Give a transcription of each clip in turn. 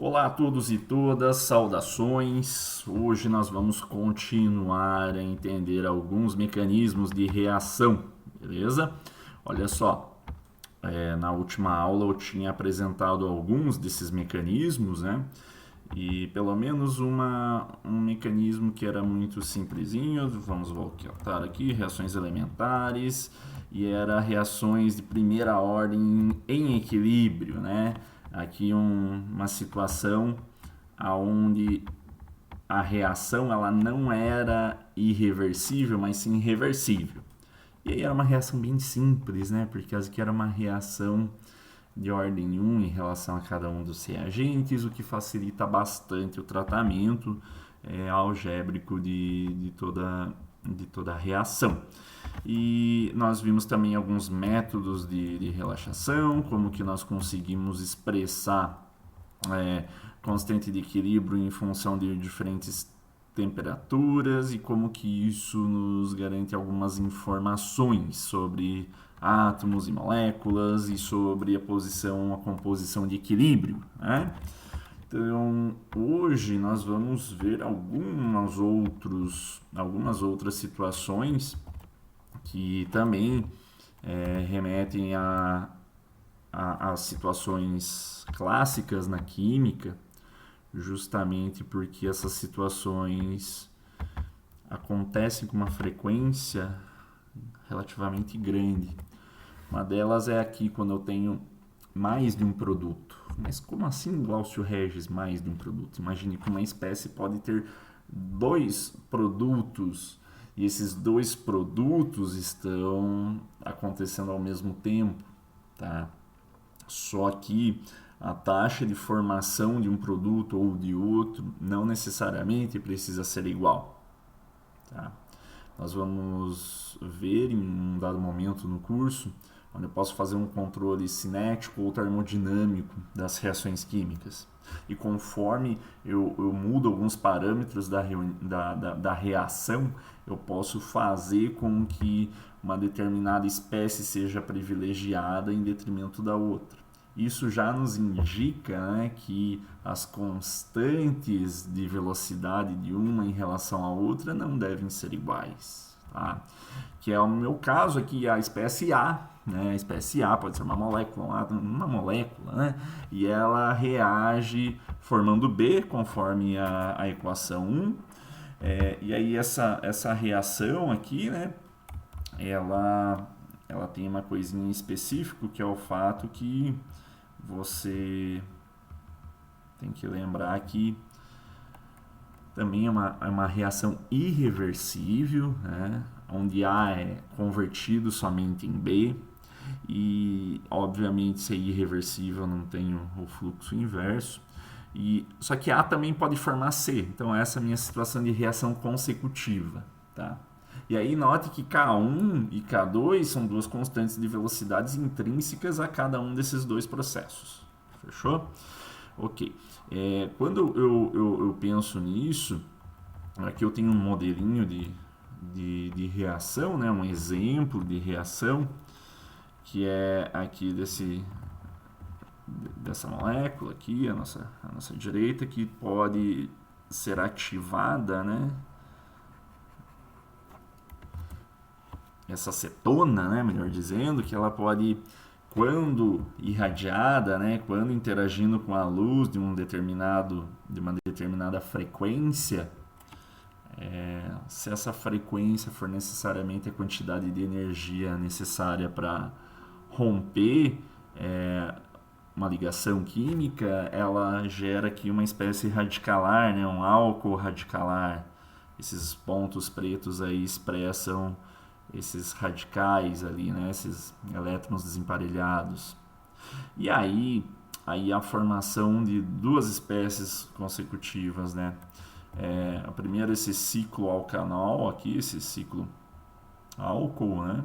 Olá a todos e todas, saudações. Hoje nós vamos continuar a entender alguns mecanismos de reação, beleza? Olha só, na última aula eu tinha apresentado alguns desses mecanismos, né? E pelo menos um mecanismo que era muito simplesinho, vamos voltar aqui, reações elementares, e era reações de primeira ordem em equilíbrio, né? Aqui uma situação onde a reação ela não era irreversível, mas sim reversível. E aí era uma reação bem simples, né? Porque aqui era uma reação de ordem 1 em relação a cada um dos reagentes, o que facilita bastante o tratamento algébrico de toda a reação. E nós vimos também alguns métodos de relaxação, como que nós conseguimos expressar constante de equilíbrio em função de diferentes temperaturas e como que isso nos garante algumas informações sobre átomos e moléculas e sobre a composição de equilíbrio, né? Então, hoje nós vamos ver algumas outras situações que também remetem a situações clássicas na química, justamente porque essas situações acontecem com uma frequência relativamente grande. Uma delas é aqui quando eu tenho mais de um produto. Mas como assim, Glaucio Regis, mais de um produto? Imagine que uma espécie pode ter dois produtos e esses dois produtos estão acontecendo ao mesmo tempo, tá? Só que a taxa de formação de um produto ou de outro não necessariamente precisa ser igual, tá? Nós vamos ver em um dado momento no curso onde eu posso fazer um controle cinético ou termodinâmico das reações químicas. E conforme eu mudo alguns parâmetros da reação, eu posso fazer com que uma determinada espécie seja privilegiada em detrimento da outra. Isso já nos indica, né, que as constantes de velocidade de uma em relação à outra não devem ser iguais, tá? Que é o meu caso aqui, a espécie A, né? A espécie A pode ser uma molécula, né? E ela reage formando B conforme a equação 1. E aí essa reação aqui, né? Ela tem uma coisinha específica que é o fato que você tem que lembrar que também é uma reação irreversível, né? Onde A é convertido somente em B. E obviamente se é irreversível não tem o fluxo inverso. Só que A também pode formar C. Então essa é a minha situação de reação consecutiva, tá? E aí note que K1 e K2 são duas constantes de velocidades intrínsecas a cada um desses dois processos. Fechou? Ok. Quando eu penso nisso, aqui eu tenho um modelinho de reação, né? Um exemplo de reação, que é aqui dessa molécula aqui, a nossa direita, que pode ser ativada, né? Essa cetona, né, melhor dizendo, que ela pode, quando irradiada, né, quando interagindo com a luz de uma determinada frequência, se essa frequência for necessariamente a quantidade de energia necessária para romper uma ligação química, ela gera aqui uma espécie radicalar, né, um álcool radicalar. Esses pontos pretos aí expressam esses radicais ali, né, esses elétrons desemparelhados. E aí a formação de duas espécies consecutivas, né? A primeira é esse ciclo alcanol aqui, esse ciclo álcool, né?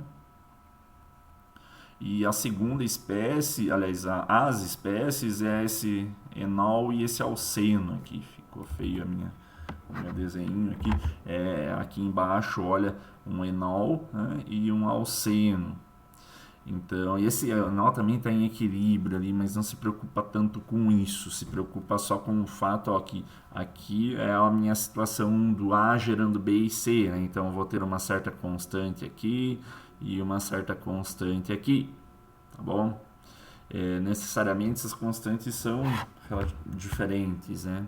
E a segunda espécie, aliás, as espécies é esse enol e esse alceno aqui. Ficou feio o meu desenho aqui. Aqui embaixo, olha, um enol, né, e um alceno. Então, esse nó também está em equilíbrio ali, mas não se preocupa tanto com isso, se preocupa só com o fato, ó, que aqui é a minha situação do A gerando B e C, né? Então eu vou ter uma certa constante aqui e uma certa constante aqui, tá bom? Necessariamente essas constantes são diferentes, né?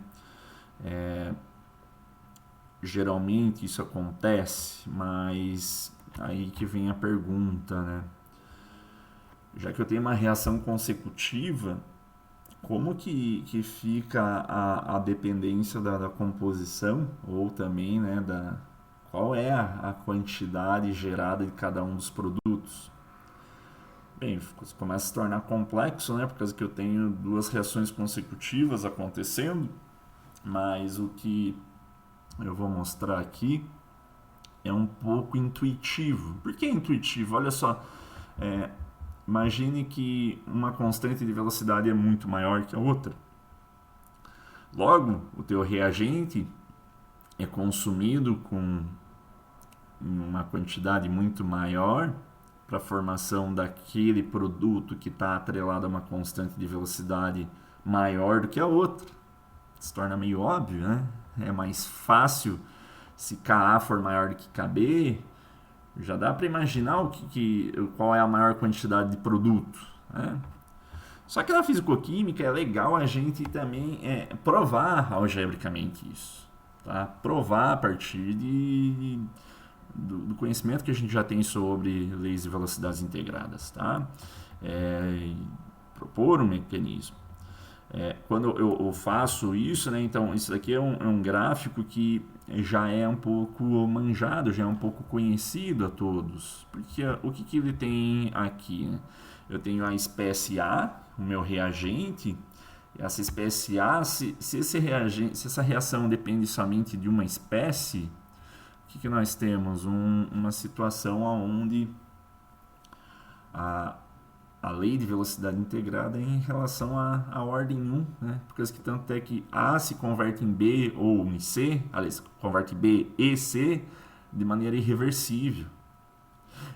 Geralmente isso acontece, mas aí que vem a pergunta, né? Já que eu tenho uma reação consecutiva, como que fica a dependência da composição, ou também, né, qual é a quantidade gerada de cada um dos produtos? Bem, começa a se tornar complexo, né, por causa que eu tenho duas reações consecutivas acontecendo, mas o que eu vou mostrar aqui é um pouco intuitivo. Por que intuitivo? Olha só, imagine que uma constante de velocidade é muito maior que a outra. Logo, o teu reagente é consumido com uma quantidade muito maior para a formação daquele produto que está atrelado a uma constante de velocidade maior do que a outra. Se torna meio óbvio, né? É mais fácil se Ka for maior do que Kb, já dá para imaginar qual é a maior quantidade de produto, né? Só que na fisicoquímica é legal a gente também provar algebricamente isso, tá? Provar a partir do conhecimento que a gente já tem sobre leis de velocidades integradas, tá? Propor um mecanismo. Quando eu faço isso, né, então isso daqui é um gráfico que já é um pouco manjado, já é um pouco conhecido a todos. Porque o que ele tem aqui? Né? Eu tenho a espécie A, o meu reagente. Essa espécie A, se essa reação depende somente de uma espécie, o que nós temos? Uma situação onde a lei de velocidade integrada é em relação à ordem 1, né? Porque que tanto é que A se converte em B ou em C, aliás, converte B e C de maneira irreversível.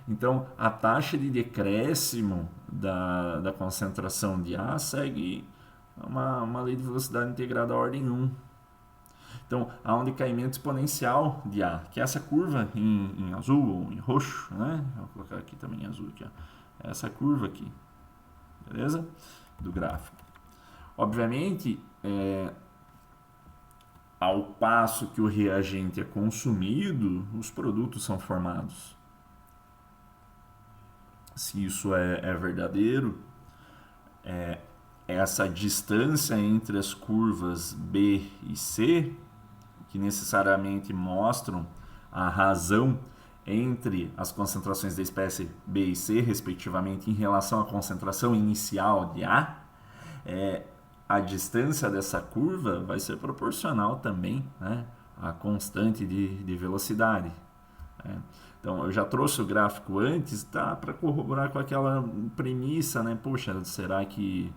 Então, a taxa de decréscimo da concentração de A segue uma lei de velocidade integrada à ordem 1. Então, há um decaimento exponencial de A, que é essa curva em azul ou em roxo, né? Vou colocar aqui também em azul, aqui, ó. Essa curva aqui, beleza? Do gráfico. Obviamente, ao passo que o reagente é consumido, os produtos são formados. Se isso é verdadeiro, essa distância entre as curvas B e C, que necessariamente mostram a razão entre as concentrações da espécie B e C, respectivamente, em relação à concentração inicial de A, a distância dessa curva vai ser proporcional também, né, à constante de velocidade. Então, eu já trouxe o gráfico antes, tá, para corroborar com aquela premissa, né? Poxa, será que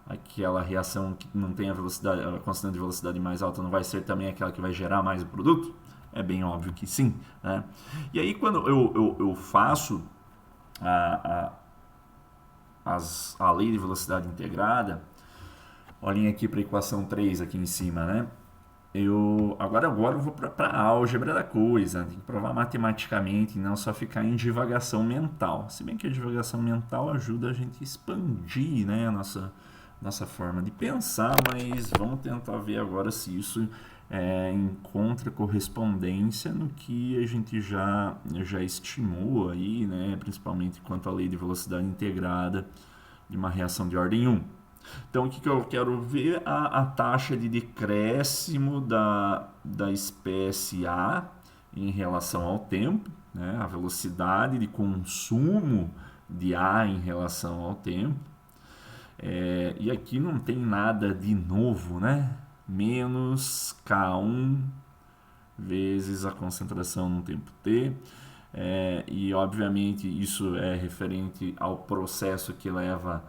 aquela reação que não tem a constante de velocidade mais alta não vai ser também aquela que vai gerar mais o produto? É bem óbvio que sim, né? E aí, quando eu faço a lei de velocidade integrada, olhem aqui para a equação 3 aqui em cima, né? Agora eu vou para a álgebra da coisa, tem que provar matematicamente e não só ficar em divagação mental. Se bem que a divagação mental ajuda a gente a expandir, né, a nossa forma de pensar, mas vamos tentar ver agora se isso encontra correspondência no que a gente já estimou aí, né, principalmente quanto à lei de velocidade integrada de uma reação de ordem 1. Então, o que eu quero ver? A taxa de decréscimo da espécie A em relação ao tempo, né? A velocidade de consumo de A em relação ao tempo. E aqui não tem nada de novo, né? Menos K1 vezes a concentração no tempo T. E, obviamente, isso é referente ao processo que leva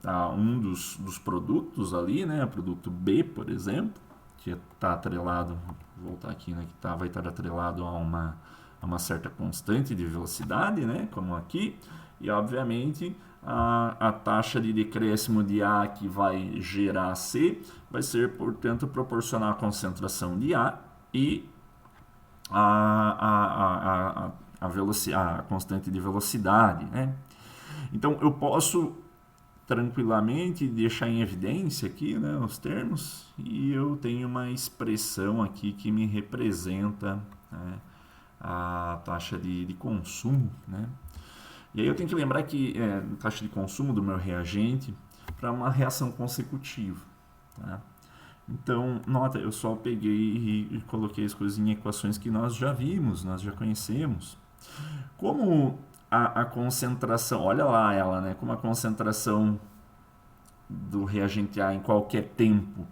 a um dos produtos ali, né? O produto B, por exemplo, que está atrelado, vou voltar aqui, né? Que vai estar atrelado a uma certa constante de velocidade, né? Como aqui. e obviamente a taxa de decréscimo de A que vai gerar C vai ser, portanto, proporcional à concentração de A e a constante de velocidade, né? Então eu posso tranquilamente deixar em evidência aqui, né, os termos, e eu tenho uma expressão aqui que me representa, né, a taxa de consumo, né? E aí eu tenho que lembrar que a taxa de consumo do meu reagente para uma reação consecutiva, tá? Então, nota, eu só peguei e coloquei as coisas em equações que nós já vimos, nós já conhecemos. Como a concentração, olha lá ela, né? Como a concentração do reagente A em qualquer tempo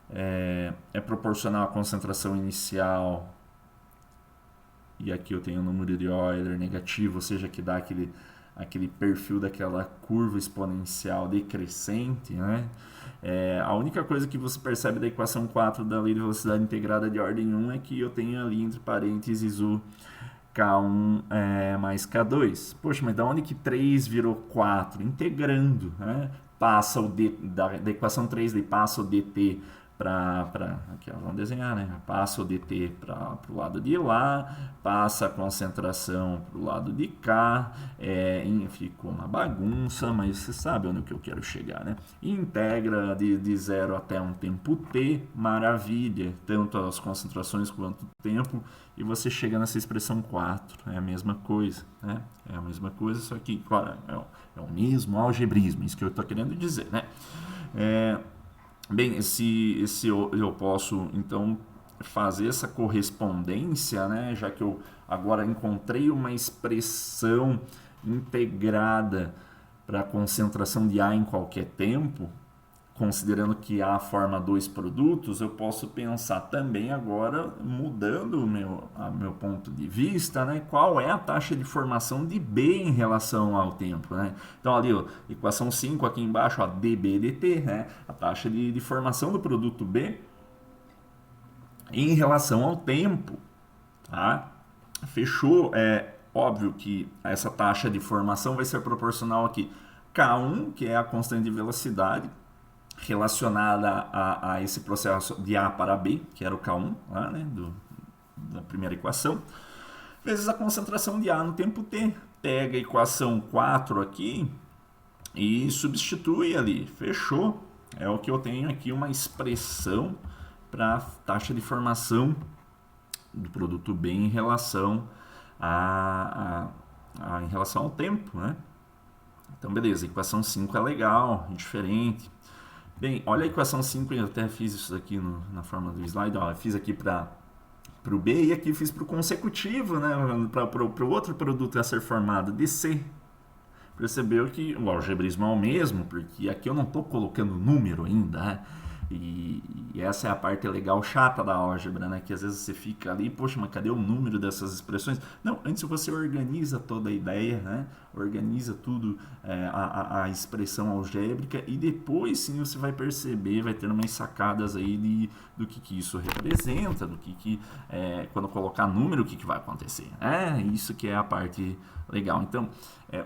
é proporcional à concentração inicial, e aqui eu tenho o número de Euler negativo, ou seja, que dá aquele perfil daquela curva exponencial decrescente, né? A única coisa que você percebe da equação 4 da lei de velocidade integrada de ordem 1 é que eu tenho ali entre parênteses o K1 mais K2. Poxa, mas da onde que 3 virou 4? Integrando, né? Passa o da equação 3, daí passa o dt aqui ó, vamos desenhar, né? Passa o dt para o lado de lá, passa a concentração para o lado de cá, ficou uma bagunça, mas você sabe onde que eu quero chegar, né? Integra de 0 até um tempo t, maravilha, tanto as concentrações quanto o tempo, e você chega nessa expressão 4, é a mesma coisa, né? É a mesma coisa, só que, claro, é o mesmo algebrismo, isso que eu estou querendo dizer, né? Bem, eu posso, então, fazer essa correspondência, né? Já que eu agora encontrei uma expressão integrada para a concentração de A em qualquer tempo, considerando que A forma dois produtos, eu posso pensar também agora, mudando o meu ponto de vista, né? Qual é a taxa de formação de B em relação ao tempo, né? Então ali, ó, equação 5 aqui embaixo, ó, dB dt, né? A taxa de formação do produto B em relação ao tempo, tá? Fechou? É óbvio que essa taxa de formação vai ser proporcional aqui K1, que é a constante de velocidade, relacionada a esse processo de A para B, que era o K1, lá, né, da primeira equação, vezes a concentração de A no tempo t. Pega a equação 4 aqui e substitui ali. Fechou? É o que eu tenho aqui, uma expressão para a taxa de formação do produto B em relação em relação ao tempo, né? Então, beleza, a equação 5 é legal, diferente. Bem, olha a equação 5, eu até fiz isso aqui na forma do slide, ó, eu fiz aqui para o B e aqui fiz para o consecutivo, né, para o outro produto a ser formado, de C. Percebeu que o algebrismo é o mesmo, porque aqui eu não estou colocando número ainda, né? E essa é a parte legal, chata da álgebra, né? Que às vezes você fica ali, poxa, mas cadê o número dessas expressões? Não, antes você organiza toda a ideia, né? Organiza tudo, a expressão algébrica, e depois sim você vai perceber, vai ter umas sacadas aí do que isso representa, quando colocar número, o que vai acontecer. Isso que é a parte legal. Então,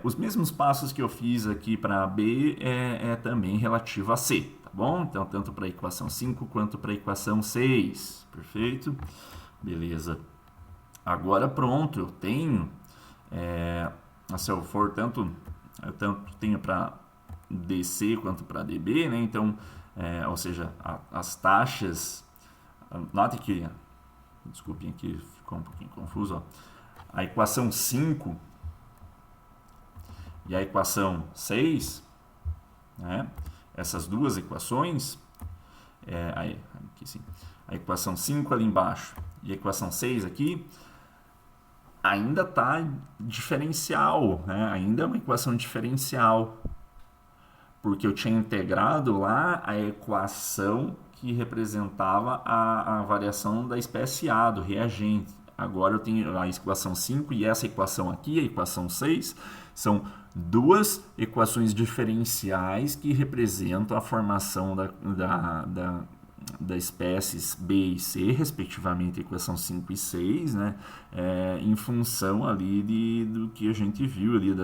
os mesmos passos que eu fiz aqui para B é também relativo a C. Tá bom? Então, tanto para a equação 5 quanto para a equação 6. Perfeito? Beleza. Agora, pronto, eu tenho, se eu for eu tanto tenho para DC quanto para DB, né? Então, ou seja, as taxas, note que, desculpem aqui, ficou um pouquinho confuso, ó. A equação 5 e a equação 6, né? Essas duas equações, aqui sim, a equação 5 ali embaixo e a equação 6 aqui, ainda está diferencial, né? Ainda é uma equação diferencial, porque eu tinha integrado lá a equação que representava a variação da espécie A, do reagente. Agora eu tenho a equação 5 e essa equação aqui, a equação 6, são duas equações diferenciais que representam a formação das espécies B e C, respectivamente, equação 5 e 6, né, em função ali do que a gente viu ali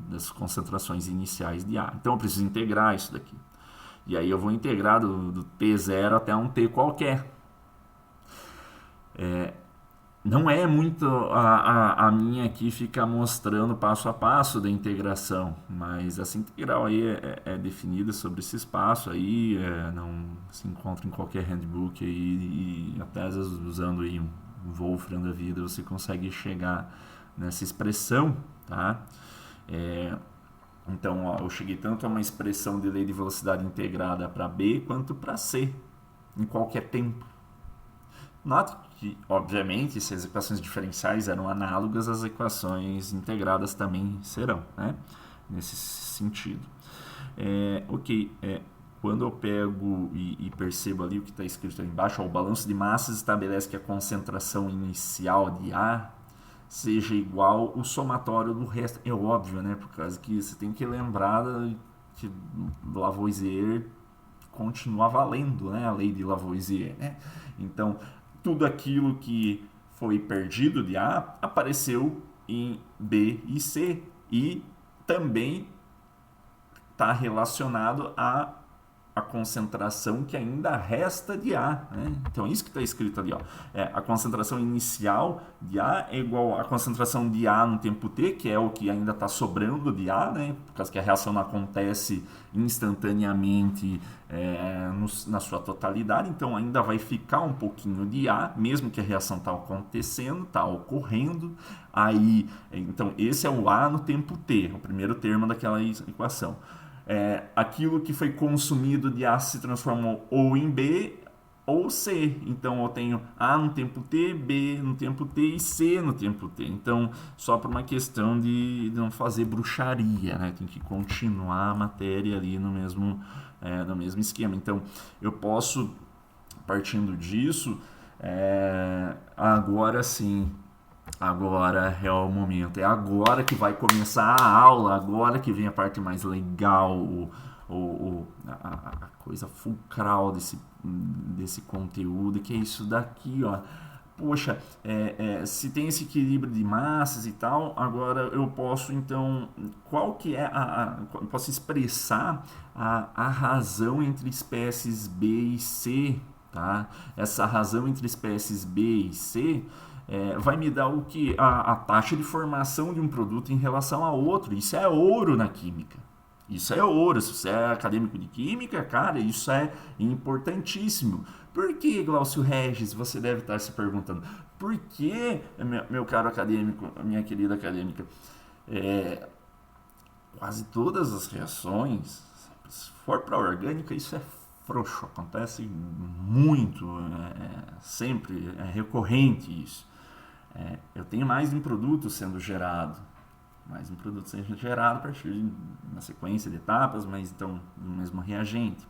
das concentrações iniciais de A. Então eu preciso integrar isso daqui. E aí eu vou integrar do T0 até um T qualquer. Não é muito a minha aqui ficar mostrando passo a passo da integração, mas essa integral aí é definida sobre esse espaço aí, não se encontra em qualquer handbook aí, e até às vezes usando aí um Wolfram da vida você consegue chegar nessa expressão, tá? Então, ó, eu cheguei tanto a uma expressão de lei de velocidade integrada para B quanto para C, em qualquer tempo. Nota que, obviamente, se as equações diferenciais eram análogas, as equações integradas também serão, né? Nesse sentido. Quando eu pego e percebo ali o que está escrito ali embaixo, ó, o balanço de massas estabelece que a concentração inicial de A seja igual ao somatório do resto. É óbvio, né? Por causa que você tem que lembrar que Lavoisier continua valendo, né? A lei de Lavoisier, né? Então, tudo aquilo que foi perdido de A apareceu em B e C e também está relacionado à concentração que ainda resta de A, né? Então, isso que está escrito ali, ó. A concentração inicial de A é igual à concentração de A no tempo T, que é o que ainda está sobrando de A, né? Por causa que a reação não acontece instantaneamente na sua totalidade, então ainda vai ficar um pouquinho de A, mesmo que a reação está acontecendo, está ocorrendo. Aí, então, esse é o A no tempo T, o primeiro termo daquela equação. Aquilo que foi consumido de A se transformou ou em B ou C. Então eu tenho A no tempo T, B no tempo T e C no tempo T. Então, só por uma questão de não fazer bruxaria, né? Tem que continuar a matéria ali no mesmo esquema. Então, eu posso, partindo disso, agora sim. Agora é o momento, é agora que vai começar a aula, agora que vem a parte mais legal, a coisa fulcral desse conteúdo, que é isso daqui, ó. Poxa, se tem esse equilíbrio de massas e tal, agora eu posso, então, qual que é posso expressar a razão entre espécies B e C, tá? Essa razão entre espécies B e C vai me dar o que? A taxa de formação de um produto em relação a outro. Isso é ouro na química. Isso é ouro. Se você é acadêmico de química, cara, isso é importantíssimo. Por que, Glaucio Regis, você deve estar se perguntando? Por que, meu caro acadêmico, minha querida acadêmica, quase todas as reações, se for para orgânica, isso é frouxo. Acontece muito, sempre, é recorrente isso. Eu tenho mais de um produto sendo gerado, a partir de uma sequência de etapas, mas então do mesmo reagente.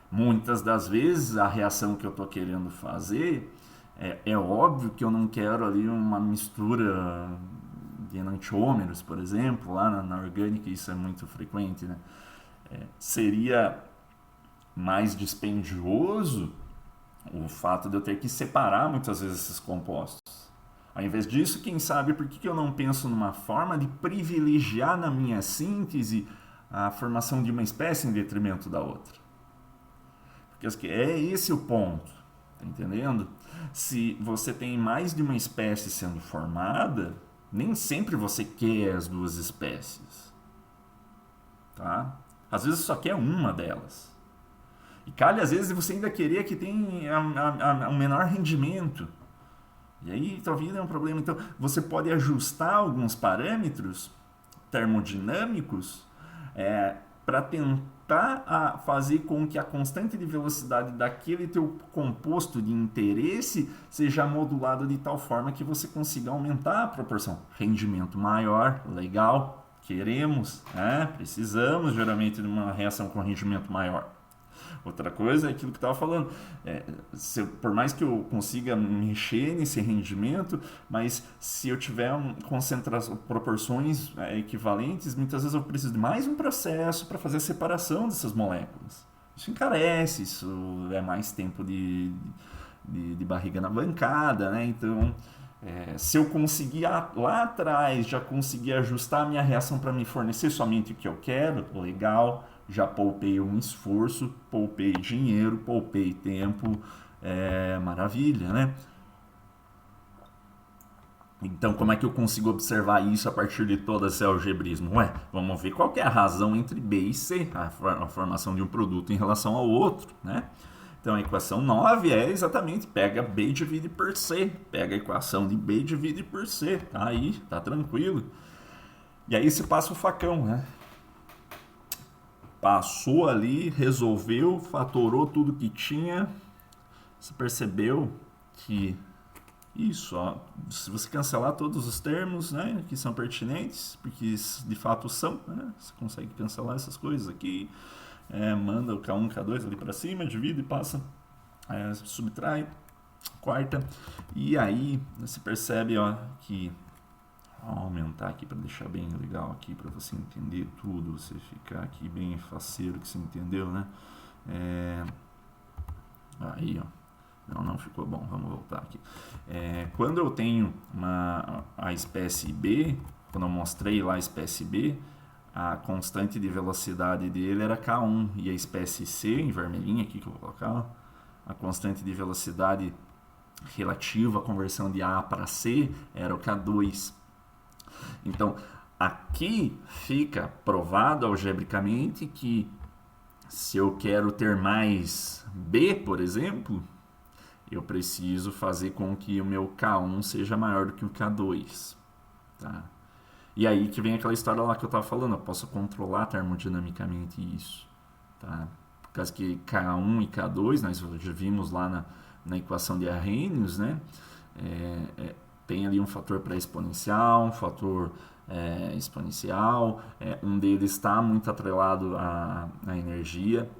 Muitas das vezes a reação que eu estou querendo fazer é óbvio que eu não quero ali uma mistura de enantiômeros, por exemplo, lá na orgânica isso é muito frequente, né? Seria mais dispendioso o fato de eu ter que separar muitas vezes esses compostos. Ao invés disso, quem sabe por que eu não penso numa forma de privilegiar na minha síntese a formação de uma espécie em detrimento da outra? Porque é esse o ponto, tá entendendo? Se você tem mais de uma espécie sendo formada, nem sempre você quer as duas espécies, tá? Às vezes só quer uma delas. E calha, às vezes, você ainda querer que tenha um menor rendimento. E aí talvez é um problema. Então, você pode ajustar alguns parâmetros termodinâmicos para tentar fazer com que a constante de velocidade daquele teu composto de interesse seja modulada de tal forma que você consiga aumentar a proporção. Rendimento maior, legal, queremos, precisamos geralmente de uma reação com rendimento maior. Outra coisa é aquilo que eu estava falando. Por mais que eu consiga mexer nesse rendimento, mas se eu tiver proporções equivalentes, muitas vezes eu preciso de mais um processo para fazer a separação dessas moléculas. Isso encarece, isso é mais tempo de barriga na bancada, né? Então, se eu conseguir lá atrás, já conseguir ajustar a minha reação para me fornecer somente o que eu quero, legal, já poupei um esforço, poupei dinheiro, poupei tempo, maravilha, né? Então, como é que eu consigo observar isso a partir de todo esse algebrismo? Ué, vamos ver qual que é a razão entre B e C, a formação de um produto em relação ao outro, né? Então, a equação 9 é exatamente, pega B e divide por C, pega a equação de B e divide por C, tá aí, tá tranquilo. E aí se passa o facão, né? Passou ali, resolveu, fatorou tudo que tinha, você percebeu que isso, ó, se você cancelar todos os termos, né, que são pertinentes, porque de fato são, né, você consegue cancelar essas coisas aqui, manda o K1, K2 ali para cima, divide, passa, subtrai, quarta, e aí você percebe, ó, que vou aumentar aqui para deixar bem legal aqui para você entender tudo, você ficar aqui bem faceiro que você entendeu, né? Aí, ó. Não ficou bom, vamos voltar aqui. Quando eu tenho a espécie B, quando eu mostrei lá a espécie B, a constante de velocidade dele era K1 e a espécie C, em vermelhinho aqui que eu vou colocar, ó, a constante de velocidade relativa à conversão de A para C era o K2. Então, aqui fica provado algebricamente que se eu quero ter mais B, por exemplo, eu preciso fazer com que o meu K1 seja maior do que o K2. Tá? E aí que vem aquela história lá que eu estava falando, eu posso controlar termodinamicamente isso. Tá? Por causa que K1 e K2, nós já vimos lá na equação de Arrhenius, né? Tem ali um fator pré-exponencial, um fator exponencial, um deles está muito atrelado à energia,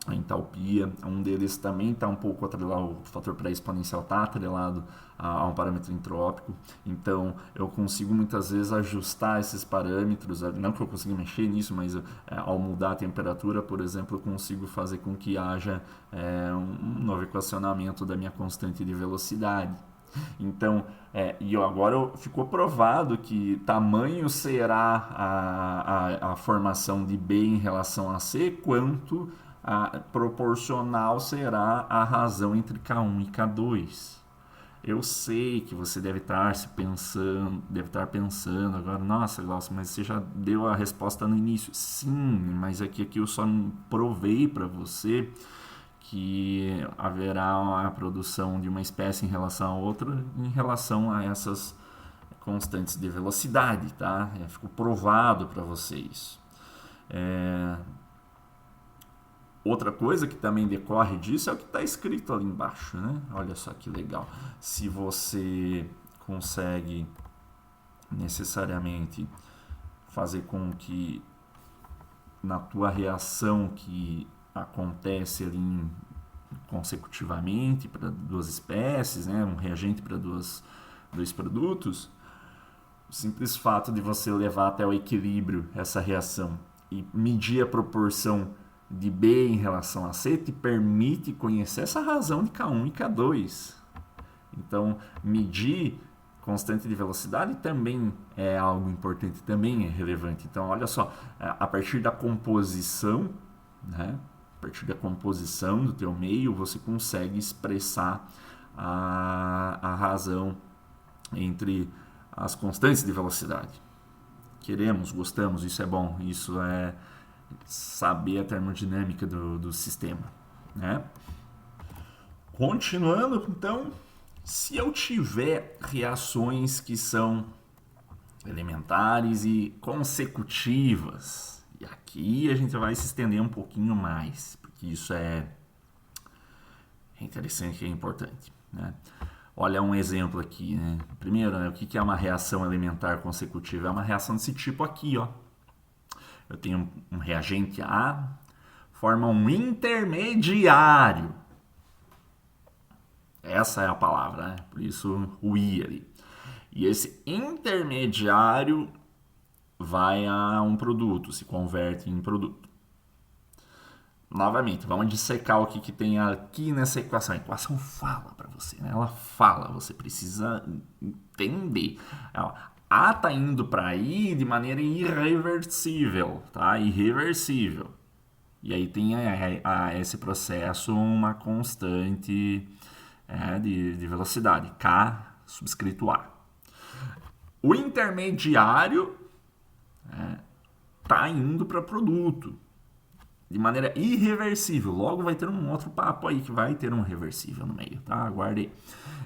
a entalpia, um deles também está um pouco atrelado, o fator pré-exponencial está atrelado a um parâmetro entrópico, então eu consigo muitas vezes ajustar esses parâmetros, não que eu consiga mexer nisso, mas ao mudar a temperatura, por exemplo, eu consigo fazer com que haja um novo equacionamento da minha constante de velocidade. Então, e agora ficou provado que tamanho será a formação de B em relação a C, quanto proporcional será a razão entre K1 e K2. Eu sei que você deve estar pensando agora, nossa, Glaucio, mas você já deu a resposta no início. Sim, mas aqui eu só provei para você que haverá a produção de uma espécie em relação a outra em relação a essas constantes de velocidade, tá? Ficou provado para vocês. Outra coisa que também decorre disso é o que está escrito ali embaixo, né? Olha só que legal. Se você consegue necessariamente fazer com que na tua reação que acontece ali consecutivamente para duas espécies, né? Um reagente para dois produtos, o simples fato de você levar até o equilíbrio essa reação e medir a proporção de B em relação a C te permite conhecer essa razão de K1 e K2. Então, medir constante de velocidade também é algo importante, também é relevante. Então, olha só, a partir da composição, né? A partir da composição do teu meio, você consegue expressar a razão entre as constantes de velocidade. Queremos, gostamos, isso é bom, isso é saber a termodinâmica do sistema, né? Continuando, então, se eu tiver reações que são elementares e consecutivas, e aqui a gente vai se estender um pouquinho mais, porque isso é interessante e é importante, né? Olha um exemplo aqui, né? Primeiro, né, o que é uma reação elementar consecutiva? É uma reação desse tipo aqui, ó. Eu tenho um reagente A, forma um intermediário. Essa é a palavra, né? Por isso o I ali. E esse intermediário vai a um produto, se converte em produto. novamente, vamos dissecar o que tem aqui nessa equação. A equação fala para você, né? Ela fala, você precisa entender. A está indo para I de maneira irreversível, tá? Irreversível. E aí tem esse processo uma constante de velocidade, K subscrito A. O intermediário está indo para produto de maneira irreversível. Logo vai ter um outro papo aí que vai ter um reversível no meio, tá? Aguarde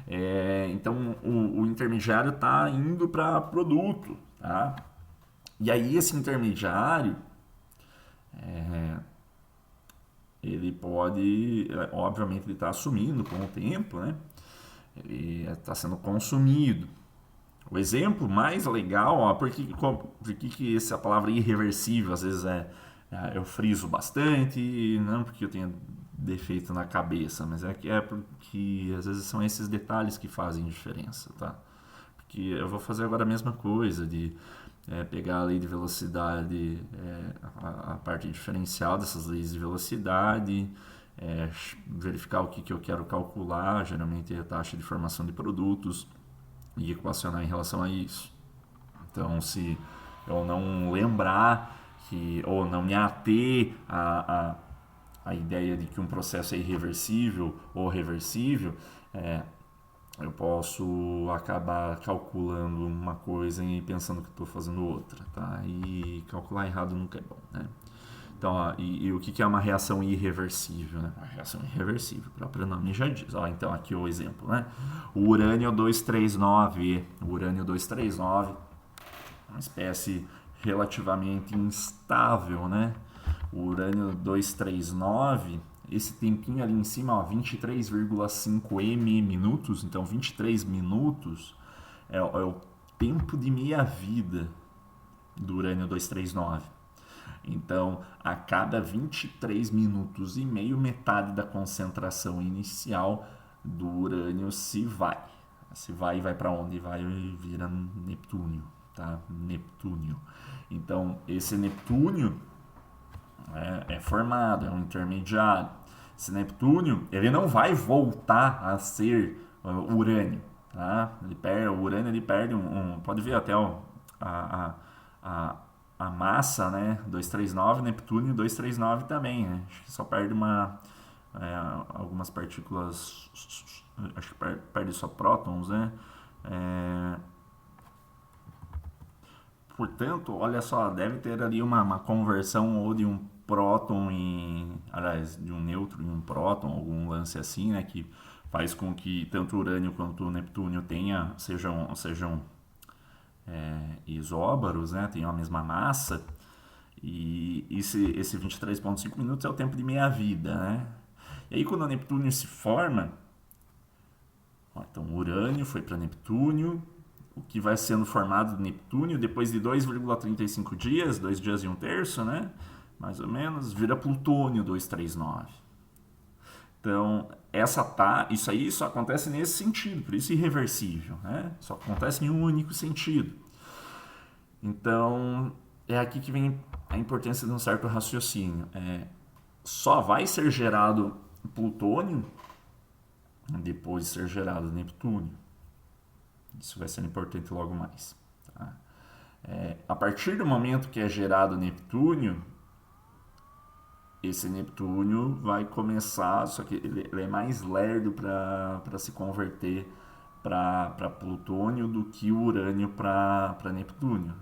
aí. Então o intermediário está indo para produto, tá? E aí esse intermediário ele pode, obviamente ele está assumindo com o tempo, né? Ele está sendo consumido. O exemplo mais legal, ó, por que essa palavra irreversível às vezes eu friso bastante, não porque eu tenho defeito na cabeça, mas é porque às vezes são esses detalhes que fazem diferença, tá? Porque eu vou fazer agora a mesma coisa de pegar a lei de velocidade, a parte diferencial dessas leis de velocidade, verificar o que eu quero calcular, geralmente é a taxa de formação de produtos, e equacionar em relação a isso. Então, se eu não lembrar ou não me ater a ideia de que um processo é irreversível ou reversível, eu posso acabar calculando uma coisa e pensando que estou fazendo outra, tá? E calcular errado nunca é bom, né? Então, e o que é uma reação irreversível, né? Uma reação irreversível, o próprio nome já diz. Então, aqui o exemplo, né? O urânio 239, uma espécie relativamente instável, né? O urânio 239, esse tempinho ali em cima, 23,5 minutos, então 23 minutos é o tempo de meia-vida do urânio 239. Então, a cada 23 minutos e meio, metade da concentração inicial do urânio se vai. Se vai e vai para onde? Vai e vira Neptúnio, tá? Neptúnio. Então, esse Neptúnio é formado, é um intermediário. Esse Neptúnio, ele não vai voltar a ser urânio, tá? O urânio ele perde pode ver até a massa, né? 239, Neptúnio 239 também, né? Acho que só perde algumas partículas, acho que perde só prótons, né? Portanto, olha só, deve ter ali uma conversão ou de um próton aliás, de um nêutron em um próton, algum lance assim, né? Que faz com que tanto o urânio quanto o Neptúnio sejam isóbaros, né? Tem a mesma massa, e esse 23,5 minutos é o tempo de meia-vida, né? E aí quando o Neptúnio se forma, então o urânio foi para Neptúnio, o que vai sendo formado de Neptúnio depois de 2,35 dias, 2 dias e um terço, né? Mais ou menos, vira Plutônio 239. Então, isso aí só acontece nesse sentido, por isso irreversível, né? Só acontece em um único sentido. Então, é aqui que vem a importância de um certo raciocínio. Só vai ser gerado plutônio depois de ser gerado Neptúnio. Isso vai ser importante logo mais. Tá? A partir do momento que é gerado Neptúnio, esse Neptúnio vai começar, só que ele é mais lerdo para se converter para plutônio do que o urânio para Neptúnio,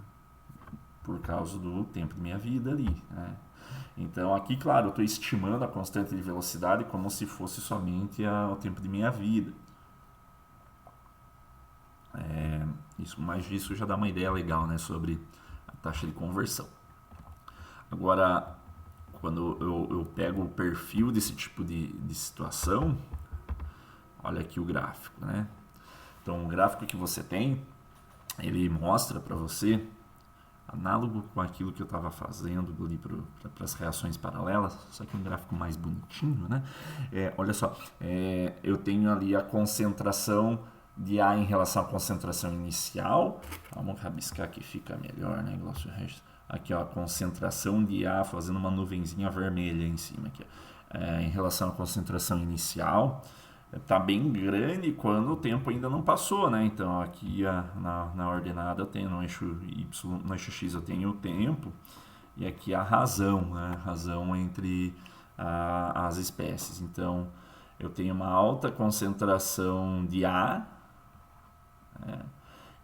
por causa do tempo de meia-vida ali, né? Então aqui, claro, eu estou estimando a constante de velocidade como se fosse somente o tempo de meia-vida. Mas isso já dá uma ideia legal, né, sobre a taxa de conversão. Agora, quando eu pego o perfil desse tipo de situação, olha aqui o gráfico, né? Então, o gráfico que você tem, ele mostra para você, análogo com aquilo que eu estava fazendo ali para as reações paralelas, só que um gráfico mais bonitinho, né? Olha só, eu tenho ali a concentração de A em relação à concentração inicial. Vamos rabiscar que fica melhor, né? aqui, ó, a concentração de A, fazendo uma nuvenzinha vermelha em cima aqui, em relação à concentração inicial, está bem grande quando o tempo ainda não passou, né? Então aqui na ordenada eu tenho no eixo Y, no eixo X eu tenho o tempo e aqui a razão, né? Razão entre as espécies. Então eu tenho uma alta concentração de A, né?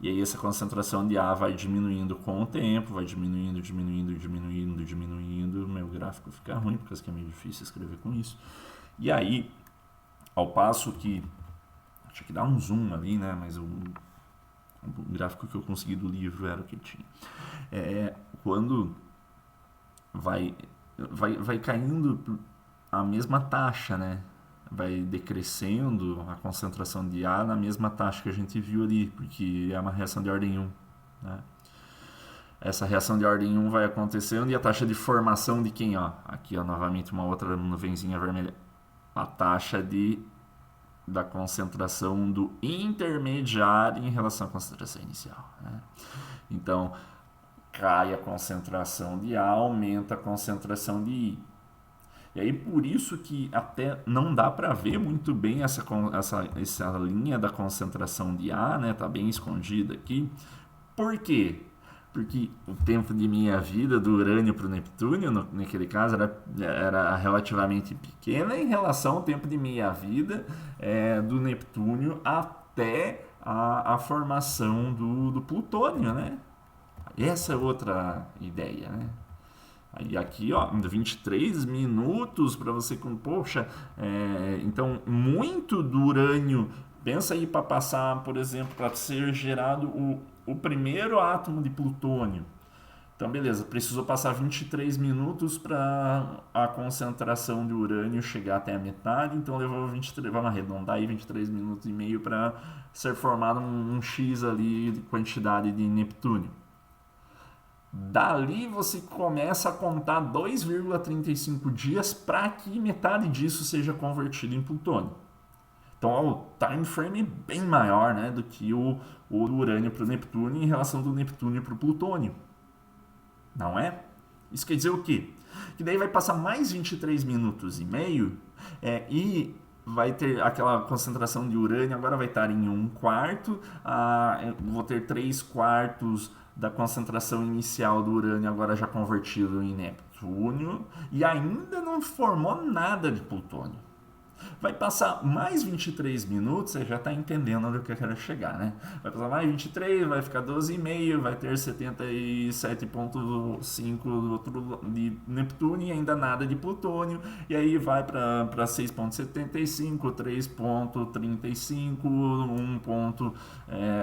E aí essa concentração de A vai diminuindo com o tempo, vai diminuindo, diminuindo, diminuindo, diminuindo. Meu gráfico fica ruim porque é meio difícil escrever com isso. E aí, ao passo que, tinha que dar um zoom ali, né? Mas o gráfico que eu consegui do livro era o que tinha. Quando vai caindo a mesma taxa, né? Vai decrescendo a concentração de A na mesma taxa que a gente viu ali, porque é uma reação de ordem 1, né? Essa reação de ordem 1 vai acontecendo e a taxa de formação de quem? Ó, aqui, ó, novamente uma outra nuvenzinha vermelha. A taxa da concentração do intermediário em relação à concentração inicial, né? Então, cai a concentração de A, aumenta a concentração de I. E aí por isso que até não dá para ver muito bem essa linha da concentração de A, né? Tá bem escondida aqui. Por quê? Porque o tempo de minha vida do urânio para o Neptúnio, naquele caso, era relativamente pequena em relação ao tempo de minha vida do Neptúnio até a formação do Plutônio, né? Essa é outra ideia, né? Aí aqui, ó, 23 minutos para você com, poxa, então muito do urânio, pensa aí para passar, por exemplo, para ser gerado o primeiro átomo de plutônio. Então, beleza, precisou passar 23 minutos para a concentração de urânio chegar até a metade, então levou 23, vamos arredondar aí, 23 minutos e meio para ser formado um X ali de quantidade de Neptúnio. Dali você começa a contar 2,35 dias para que metade disso seja convertido em plutônio. Então o time frame é bem maior, né, do que o urânio para o Neptúnio em relação do Neptúnio para o plutônio. Não é? Isso quer dizer o quê? Que daí vai passar mais 23 minutos e meio e vai ter aquela concentração de urânio, agora vai estar em 1/4, vou ter 3/4 da concentração inicial do urânio agora já convertido em Neptúnio e ainda não formou nada de plutônio. Vai passar mais 23 minutos, você já está entendendo onde eu quero chegar, né? Vai passar mais 23, vai ficar 12,5, vai ter 77,5 de Neptúnio e ainda nada de plutônio. E aí vai para 6,75, 3,35, 1,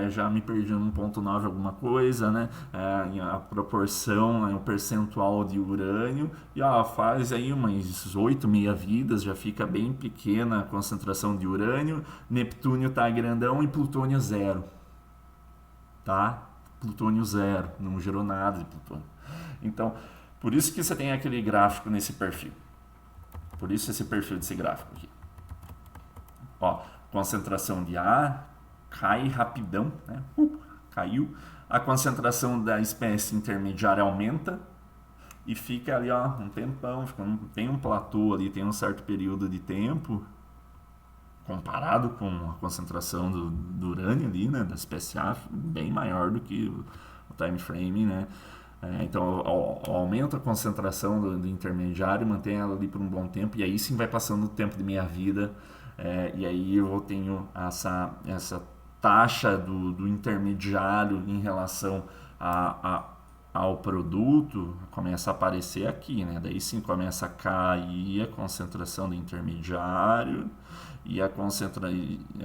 já me perdi 1,9 alguma coisa, né? A proporção, o percentual de urânio. E ó, faz aí umas 8 meia-vidas, já fica bem pequena a concentração de urânio, Neptúnio tá grandão e plutônio 0. Tá? Plutônio 0, não gerou nada de plutônio. Então, por isso que você tem aquele gráfico nesse perfil. Por isso esse perfil desse gráfico aqui. Ó, concentração de A cai rapidão, né? Caiu. A concentração da espécie intermediária aumenta e fica ali, ó, um tempão, tem um platô ali, tem um certo período de tempo comparado com a concentração do urânio ali, né, da espécie A, bem maior do que o time frame, né? Então aumenta a concentração do intermediário, mantém ela ali por um bom tempo e aí sim vai passando o tempo de minha vida, e aí eu tenho essa taxa do intermediário em relação ao produto começa a aparecer aqui, né? Daí sim começa a cair a concentração do intermediário e a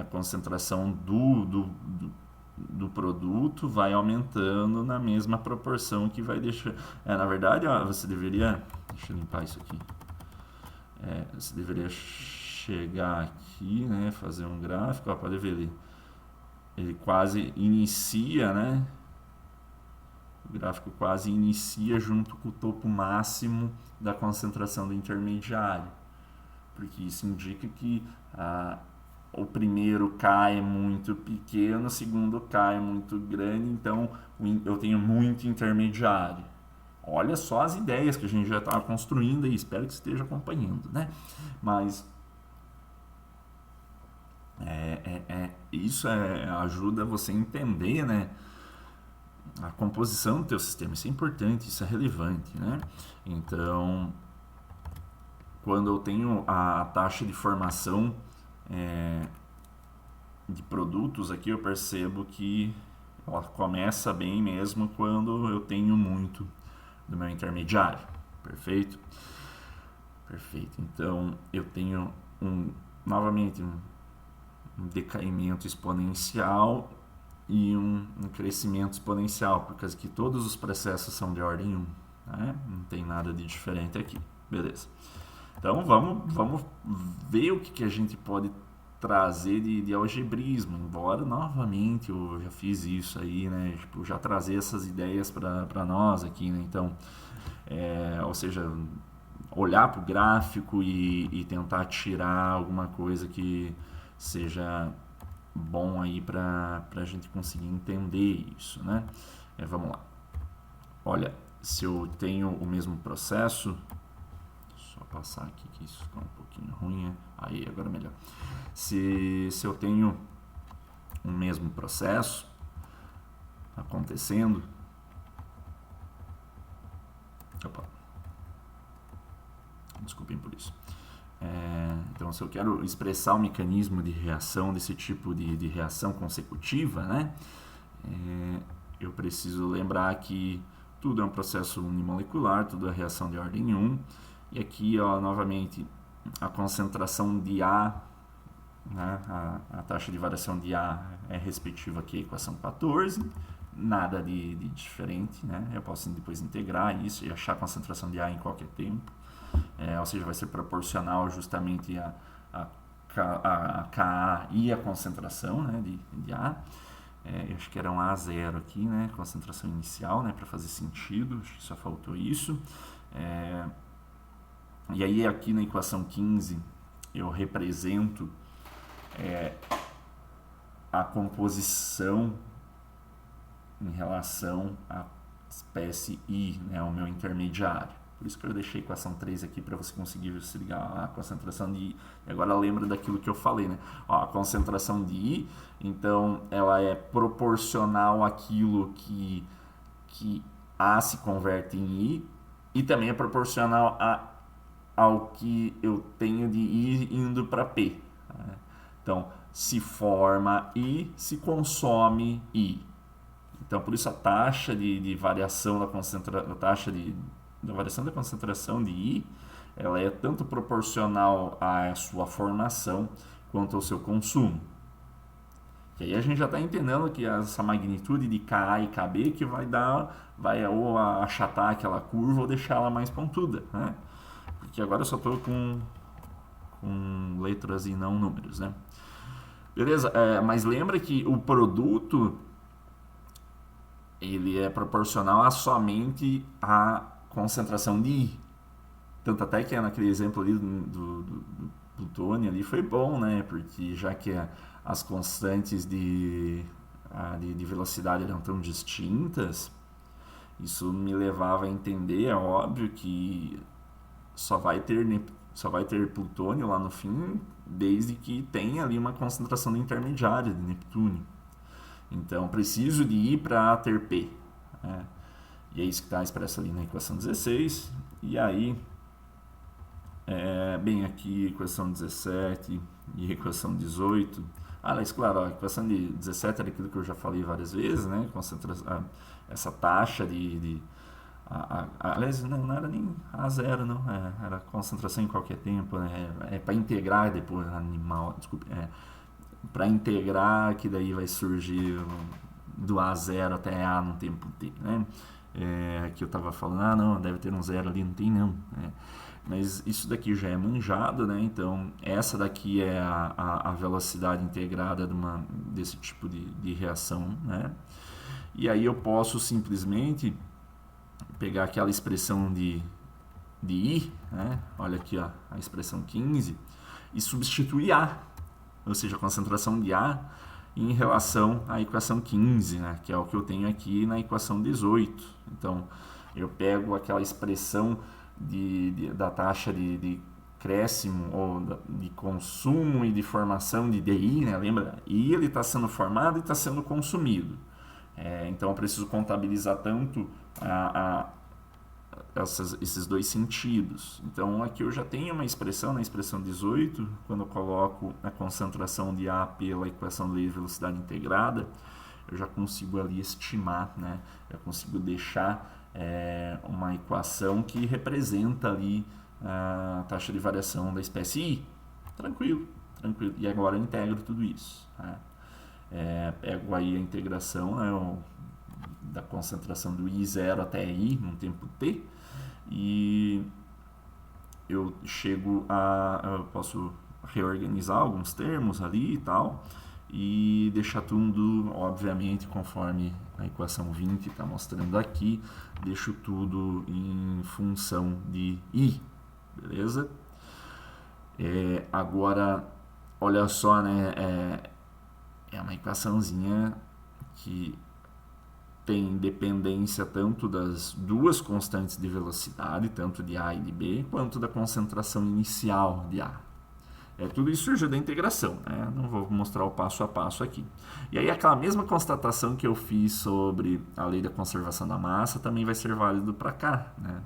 concentração do produto vai aumentando na mesma proporção que vai deixar... na verdade, ó, você deveria... Deixa eu limpar isso aqui. Você deveria chegar aqui, né? Fazer um gráfico, ó, pode ver ali. Ele quase inicia, né? O gráfico quase inicia junto com o topo máximo da concentração do intermediário, porque isso indica que o primeiro cai muito pequeno, o segundo cai muito grande, então eu tenho muito intermediário. Olha só as ideias que a gente já está construindo aí, espero que esteja acompanhando, né? Mas isso ajuda você a entender, né, a composição do teu sistema. Isso é importante, isso é relevante, né? Então, quando eu tenho a taxa de formação de produtos aqui, eu percebo que ela começa bem mesmo quando eu tenho muito do meu intermediário. Perfeito? Perfeito. Então, eu tenho novamente um decaimento exponencial e um crescimento exponencial, por causa que todos os processos são de ordem 1. Né? Não tem nada de diferente aqui. Beleza. Então vamos ver o que a gente pode trazer de algebrismo, embora novamente eu já fiz isso aí, né? Tipo, já trazer essas ideias para nós aqui, né? Então, ou seja, olhar para o gráfico e tentar tirar alguma coisa que seja bom aí para a gente conseguir entender isso, né? Vamos lá. Olha, se eu tenho o mesmo processo, só passar aqui que isso ficou um pouquinho ruim, aí agora melhor. Se eu tenho o mesmo processo acontecendo, opa, desculpem por isso. Então, se eu quero expressar o mecanismo de reação desse tipo de reação consecutiva, né, eu preciso lembrar que tudo é um processo unimolecular, tudo é reação de ordem 1. E aqui, ó, novamente, a concentração de A, né, a taxa de variação de A é respectiva aqui à equação 14. Nada de diferente, né? Eu posso depois integrar isso e achar a concentração de A em qualquer tempo. Ou seja, vai ser proporcional justamente a Ka e a concentração, né, de A. Eu acho que era um A0 aqui, né, concentração inicial, né, para fazer sentido, acho que só faltou isso. E aí aqui na equação 15 eu represento a composição em relação à espécie I, né, o meu intermediário. Por isso que eu deixei a equação 3 aqui para você conseguir se ligar à concentração de I. E agora lembra daquilo que eu falei, né? Ó, a concentração de I, então ela é proporcional àquilo que A se converte em I e também é proporcional ao que eu tenho de I indo para P. Né? Então, se forma I, se consome I. Então, por isso a taxa de variação da concentração, da variação da concentração de I, ela é tanto proporcional à sua formação quanto ao seu consumo. E aí a gente já está entendendo que essa magnitude de Ka e Kb que vai ou achatar aquela curva ou deixá-la mais pontuda, né? Porque agora eu só estou com letras e não números, né? Beleza? Mas lembra que o produto ele é proporcional a somente a concentração de I. Tanto até que naquele exemplo ali do plutônio ali foi bom, né? Porque já que as constantes de velocidade eram tão distintas, isso me levava a entender, é óbvio, que só vai ter plutônio lá no fim, desde que tenha ali uma concentração intermediária de Neptúnio. Então, preciso de I para ter P. Né? E é isso que está expresso ali na equação 16. E aí, bem aqui, equação 17 e equação 18. Mas claro, a equação de 17 era aquilo que eu já falei várias vezes, né? Essa taxa aliás, não era nem A0, não. Era concentração em qualquer tempo. Né? Para integrar depois, para integrar, que daí vai surgir do A0 até A no tempo T, né? Que eu estava falando, não, deve ter um zero ali, não tem não. Mas isso daqui já é manjado, né? Então, essa daqui é a velocidade integrada desse tipo de reação, né? E aí eu posso simplesmente pegar aquela expressão de I, né? Olha aqui, ó, a expressão 15, e substituir A, ou seja, a concentração de A em relação à equação 15, né? Que é o que eu tenho aqui na equação 18. Então, Eu pego aquela expressão da taxa de crescimento ou de consumo e de formação de DI, né? Lembra? E ele está sendo formado e está sendo consumido. Então eu preciso contabilizar tanto esses dois sentidos. Então aqui eu já tenho uma expressão, na expressão 18, quando eu coloco a concentração de A pela equação de velocidade integrada, eu já consigo ali estimar, né? Eu consigo deixar uma equação que representa ali a taxa de variação da espécie I. Tranquilo, tranquilo. E agora eu integro tudo isso. Né? Pego aí a integração, né, da concentração do I0 até I num tempo t, e eu eu posso reorganizar alguns termos ali e tal, e deixar tudo, obviamente, conforme a equação 20 está mostrando aqui, deixo tudo em função de I, beleza? Agora, olha só, né, é uma equaçãozinha que tem dependência tanto das duas constantes de velocidade, tanto de A e de B, quanto da concentração inicial de A. Tudo isso surgiu da integração, né? Não vou mostrar o passo a passo aqui. E aí aquela mesma constatação que eu fiz sobre a lei da conservação da massa também vai ser válido para cá, né?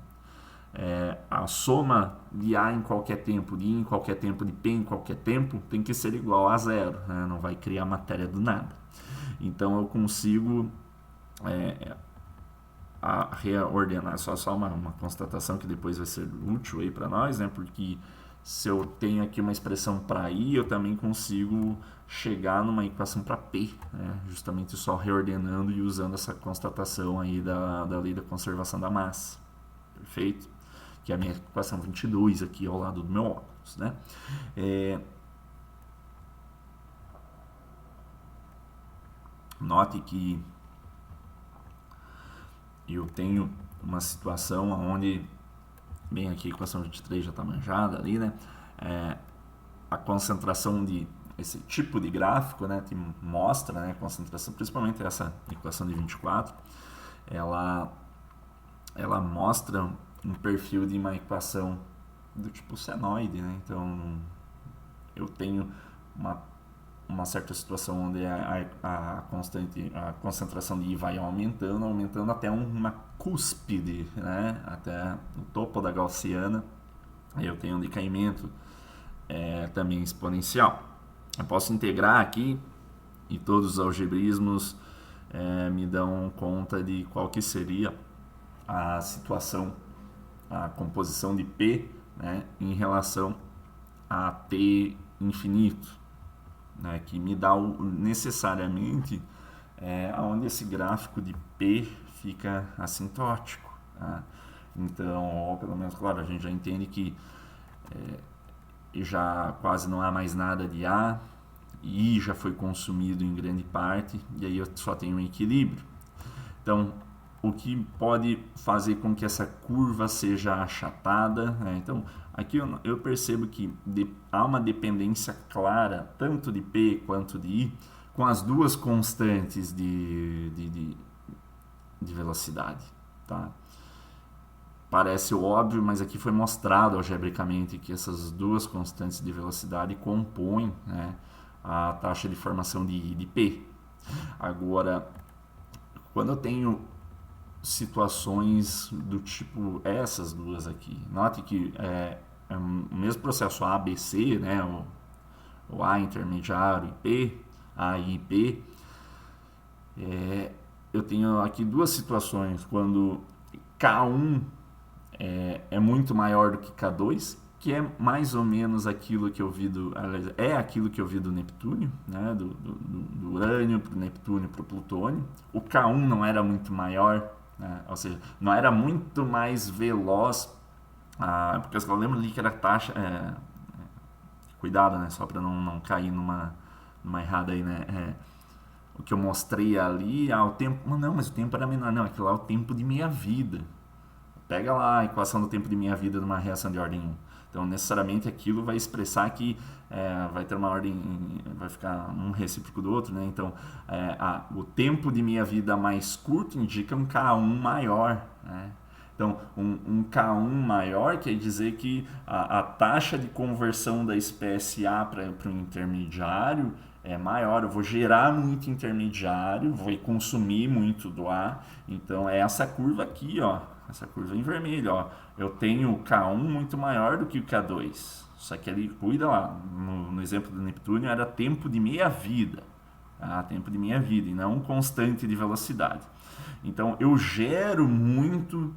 A soma de A em qualquer tempo, de I em qualquer tempo, de P em qualquer tempo, tem que ser igual a zero, né? Não vai criar matéria do nada. Então eu consigo reordenar, só uma constatação que depois vai ser útil aí para nós, né? Porque se eu tenho aqui uma expressão para I, eu também consigo chegar numa equação para P, né? Justamente só reordenando e usando essa constatação aí da lei da conservação da massa. Perfeito? Que é a minha equação 22 aqui ao lado do meu óculos, né? Note que eu tenho uma situação onde, bem aqui a equação 23 já está manjada ali, né? A concentração de esse tipo de gráfico, né, que mostra, né, a concentração, principalmente essa equação de 24, ela mostra um perfil de uma equação do tipo senoide, né? Então eu tenho uma certa situação onde a concentração de I vai aumentando até uma cúspide, né? Até o topo da gaussiana. Aí eu tenho um decaimento também exponencial. Eu posso integrar aqui e todos os algebrismos me dão conta de qual que seria a situação, a composição de P, né, em relação a T infinito, né, que me dá necessariamente onde esse gráfico de P fica assintótico. Tá? Então, ou pelo menos, claro, a gente já entende que já quase não há mais nada de A, e I já foi consumido em grande parte, e aí eu só tenho um equilíbrio. Então, o que pode fazer com que essa curva seja achatada, né? Então, aqui eu percebo que há uma dependência clara, tanto de P quanto de I, com as duas constantes de velocidade. Tá? Parece óbvio, mas aqui foi mostrado algebricamente que essas duas constantes de velocidade compõem, né, a taxa de formação de P. Agora, quando eu tenho situações do tipo essas duas aqui, note que é o mesmo processo ABC, né, o A intermediário e P, A e P. Eu tenho aqui duas situações, quando K1 é muito maior do que K2, que é mais ou menos aquilo que eu vi aquilo que eu vi do Neptúnio, né? do Urânio para o Neptúnio para o Plutônio. O K1 não era muito maior, né? Ou seja, não era muito mais veloz, porque eu lembro ali que era taxa, cuidado, né? Só para não cair numa errada aí, né? O que eu mostrei ali, o tempo, não, mas o tempo era menor, não, aquilo lá é o tempo de meia vida. Pega lá a equação do tempo de meia vida numa reação de ordem 1. Então, necessariamente, aquilo vai expressar que vai ter uma ordem, vai ficar um recíproco do outro, né? Então, o tempo de meia vida mais curto indica um K1 maior, né? Então, um K1 maior quer dizer que a taxa de conversão da espécie A para o intermediário é maior. Eu vou gerar muito intermediário, vou consumir muito do A. Então, é essa curva aqui, ó, essa curva em vermelho. Ó. Eu tenho o K1 muito maior do que o K2. Só que ele, cuida lá, no exemplo do Neptúnio, era tempo de meia-vida. Tá? Tempo de meia-vida, e não constante de velocidade. Então, eu gero muito...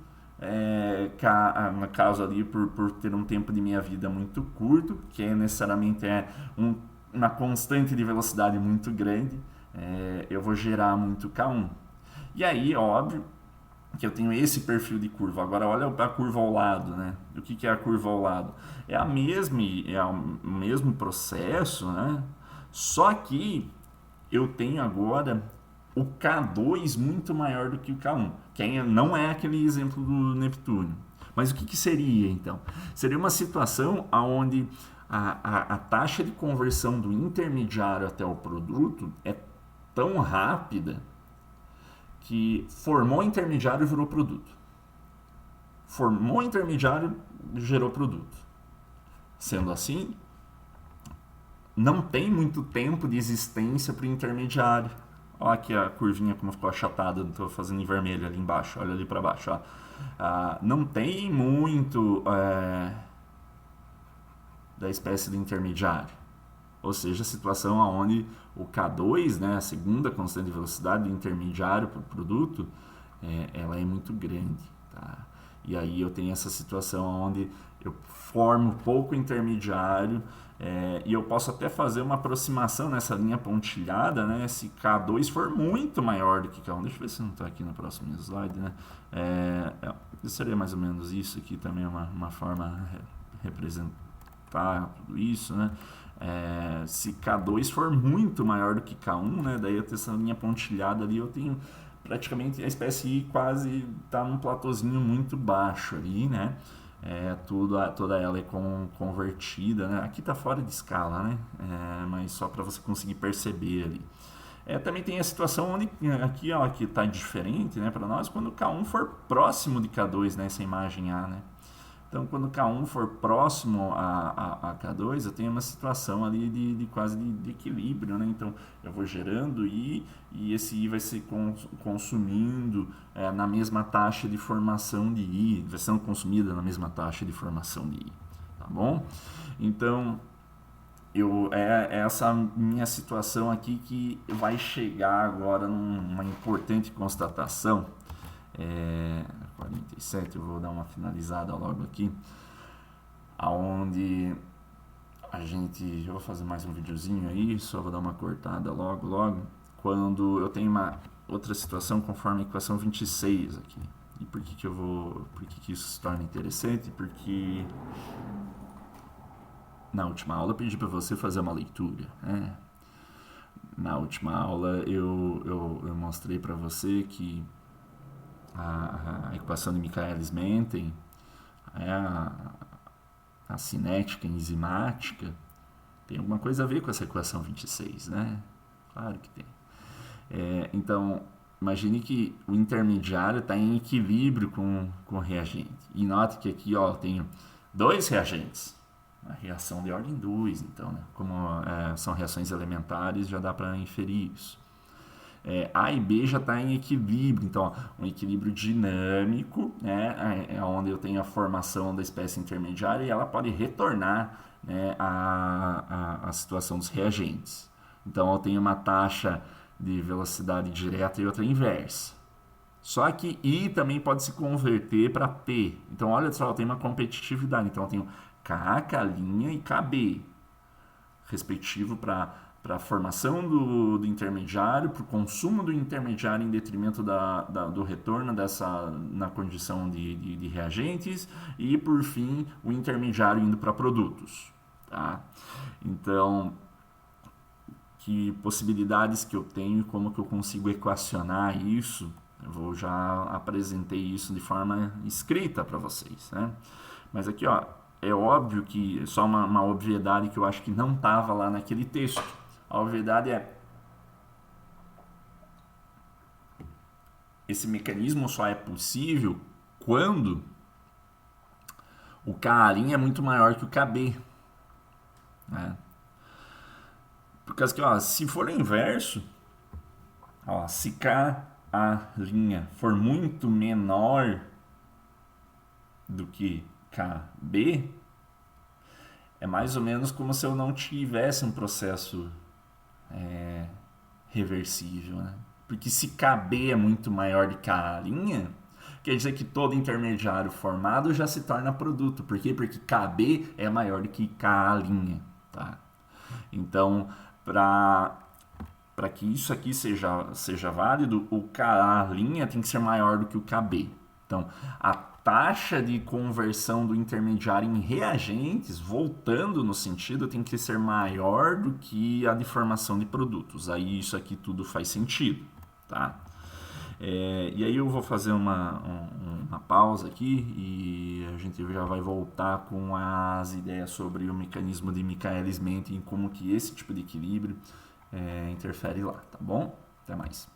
no caso ali por ter um tempo de minha vida muito curto, que necessariamente uma constante de velocidade muito grande, eu vou gerar muito K1. E aí, óbvio, que eu tenho esse perfil de curva. Agora olha a curva ao lado, né? O que é a curva ao lado? É o mesmo processo, né? Só que eu tenho agora o K2 muito maior do que o K1, que não é aquele exemplo do Neptúnio. Mas o que seria, então? Seria uma situação onde a taxa de conversão do intermediário até o produto é tão rápida que formou intermediário e virou produto. Formou intermediário e gerou produto. Sendo assim, não tem muito tempo de existência para o intermediário. Olha aqui a curvinha como ficou achatada, estou fazendo em vermelho ali embaixo, olha ali para baixo. Ó. Não tem muito da espécie do intermediário. Ou seja, a situação onde o K2, né, a segunda constante de velocidade do intermediário para o produto, ela é muito grande. Tá? E aí eu tenho essa situação onde eu formo pouco intermediário, e eu posso até fazer uma aproximação nessa linha pontilhada, né? Se K2 for muito maior do que K1, deixa eu ver se não está aqui no próximo slide, né? Seria mais ou menos isso aqui também, uma forma de representar tudo isso, né? Se K2 for muito maior do que K1, né? Daí eu tenho essa linha pontilhada ali, eu tenho praticamente a espécie I quase está num platôzinho muito baixo ali, né? Toda ela é convertida, né? Aqui está fora de escala, né? Mas só para você conseguir perceber ali. Também tem a situação onde aqui ó, que está diferente, né, para nós, quando K1 for próximo de K2, né, essa imagem A, né? Então, quando K1 for próximo a K2, eu tenho uma situação ali de quase de equilíbrio, né? Então, eu vou gerando I e esse I vai se consumindo na mesma taxa de formação de I, vai sendo consumida na mesma taxa de formação de I, tá bom? Então, essa minha situação aqui que vai chegar agora numa importante constatação. 47, eu vou dar uma finalizada logo aqui, aonde eu vou fazer mais um videozinho aí, só vou dar uma cortada logo, quando eu tenho uma outra situação conforme a equação 26 aqui. E por que isso se torna interessante? Porque na última aula eu pedi para você fazer uma leitura, né? Na última aula eu mostrei para você que a equação de Michaelis-Menten, a cinética enzimática, tem alguma coisa a ver com essa equação 26, né? Claro que tem. Então, imagine que o intermediário está em equilíbrio com o reagente. E note que aqui ó, eu tenho dois reagentes. A reação de ordem 2, então, né? Como são reações elementares, já dá para inferir isso. A e B já está em equilíbrio, então ó, um equilíbrio dinâmico, né, onde eu tenho a formação da espécie intermediária e ela pode retornar, né, a situação dos reagentes. Então eu tenho uma taxa de velocidade direta e outra inversa. Só que I também pode se converter para P. Então olha só, eu tenho uma competitividade. Então eu tenho K, K' e KB, respectivo para a formação do intermediário, para o consumo do intermediário em detrimento do retorno na condição de reagentes e, por fim, o intermediário indo para produtos. Tá? Então, que possibilidades que eu tenho, como que eu consigo equacionar isso, eu já apresentei isso de forma escrita para vocês. Né? Mas aqui, ó, é óbvio que, só uma obviedade que eu acho que não estava lá naquele texto. A obviedade esse mecanismo só é possível quando o K' é muito maior que o KB. Né? Por causa que, ó, se for o inverso, ó, se K' for muito menor do que KB, é mais ou menos como se eu não tivesse um processo reversível, né? Porque se KB é muito maior de K', quer dizer que todo intermediário formado já se torna produto. Por quê? Porque KB é maior do que K', tá? Então, para que isso aqui seja válido, o K' tem que ser maior do que o KB. Então, a taxa de conversão do intermediário em reagentes, voltando no sentido, tem que ser maior do que a de formação de produtos. Aí isso aqui tudo faz sentido, tá? E aí eu vou fazer uma pausa aqui e a gente já vai voltar com as ideias sobre o mecanismo de Michaelis-Menten e como que esse tipo de equilíbrio interfere lá, tá bom? Até mais.